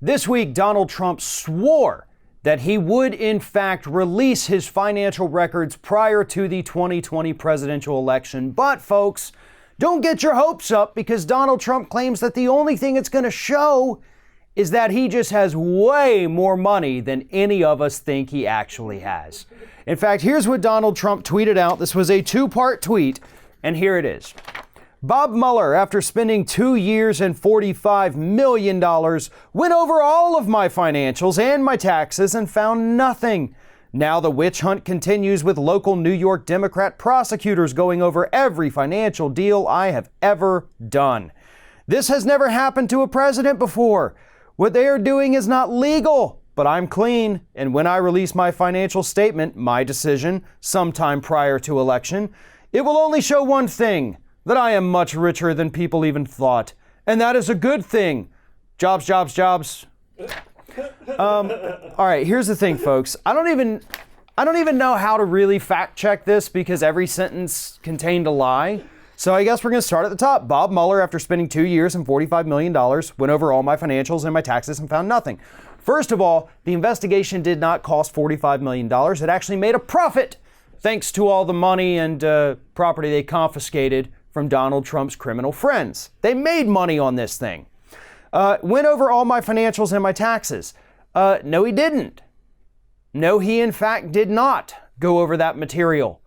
This week, Donald Trump swore that he would, in fact, release his financial records prior to the 2020 presidential election. But, folks, don't get your hopes up, because Donald Trump claims that the only thing it's going to show is that he just has way more money than any of us think he actually has. In fact, here's what Donald Trump tweeted out. This was a two-part tweet, and here it is. Bob Mueller, after spending 2 years and $45 million, went over all of my financials and my taxes and found nothing. Now the witch hunt continues, with local New York Democrat prosecutors going over every financial deal I have ever done. This has never happened to a president before. What they are doing is not legal, but I'm clean. And when I release my financial statement, my decision, sometime prior to election, it will only show one thing: that I am much richer than people even thought. And that is a good thing. Jobs, jobs, jobs. All right, here's the thing, folks. I don't even know how to really fact check this, because every sentence contained a lie. So I guess we're going to start at the top. Bob Mueller, after spending 2 years and $45 million, went over all my financials and my taxes and found nothing. First of all, the investigation did not cost $45 million. It actually made a profit, thanks to all the money and property they confiscated from Donald Trump's criminal friends. They made money on this thing. Went over all my financials and my taxes. No, he didn't. No, he in fact did not go over that material.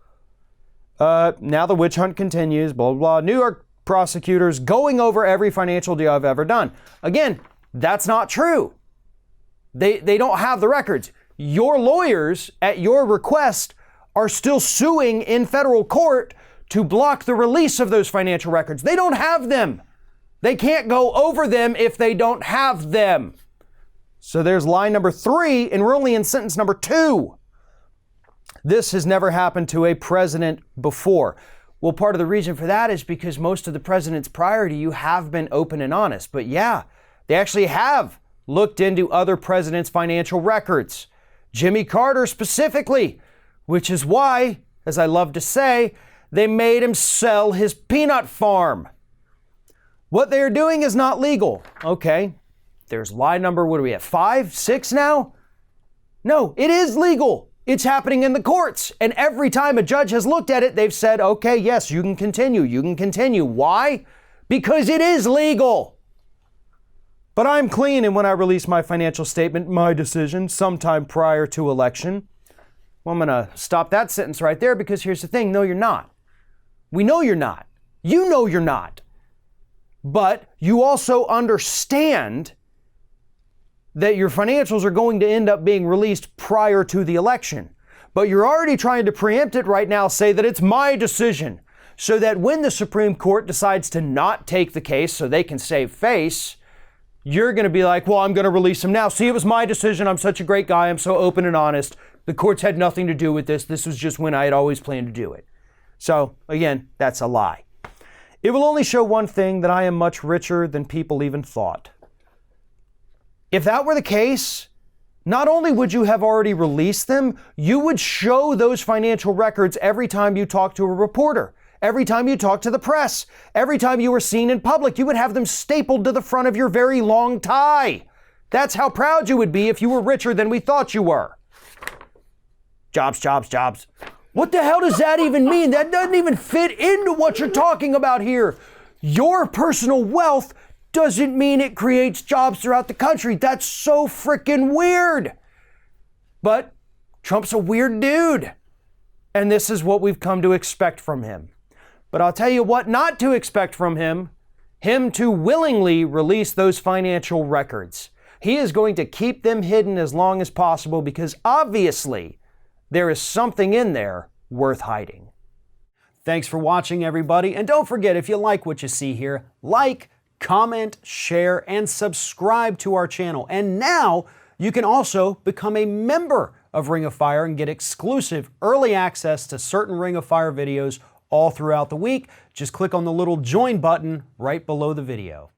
Now the witch hunt continues, blah, blah, blah. New York prosecutors going over every financial deal I've ever done. Again, that's not true. They don't have the records. Your lawyers, at your request, are still suing in federal court to block the release of those financial records. They don't have them. They can't go over them if they don't have them. So there's line number 3, and we're only in sentence number 2. This has never happened to a president before. Well, part of the reason for that is because most of the presidents prior to you have been open and honest. But yeah, they actually have looked into other presidents' financial records. Jimmy Carter specifically, which is why, as I love to say, they made him sell his peanut farm. What they are doing is not legal. Okay, there's lie number, what do we have, 5, 6 now? No, it is legal. It's happening in the courts. And every time a judge has looked at it, they've said, okay, yes, you can continue. You can continue. Why? Because it is legal. But I'm clean, and when I release my financial statement, my decision, sometime prior to election, well, I'm going to stop that sentence right there, because here's the thing. No, you're not. We know you're not. You know you're not. But you also understand that your financials are going to end up being released prior to the election. But you're already trying to preempt it right now, say that it's my decision, so that when the Supreme Court decides to not take the case so they can save face, you're going to be like, well, I'm going to release them now. See, it was my decision. I'm such a great guy. I'm so open and honest. The courts had nothing to do with this. This was just when I had always planned to do it. So again, that's a lie. It will only show one thing: that I am much richer than people even thought. If that were the case, not only would you have already released them, you would show those financial records every time you talk to a reporter, every time you talk to the press, every time you were seen in public. You would have them stapled to the front of your very long tie. That's how proud you would be if you were richer than we thought you were. Jobs, jobs, jobs. What the hell does that even mean? That doesn't even fit into what you're talking about here. Your personal wealth doesn't mean it creates jobs throughout the country. That's so freaking weird. But Trump's a weird dude. And this is what we've come to expect from him. But I'll tell you what not to expect from him: him to willingly release those financial records. He is going to keep them hidden as long as possible, because obviously there is something in there worth hiding. Thanks for watching, everybody. And don't forget, if you like what you see here, like, comment, share, and subscribe to our channel. And now you can also become a member of Ring of Fire and get exclusive early access to certain Ring of Fire videos all throughout the week. Just click on the little join button right below the video.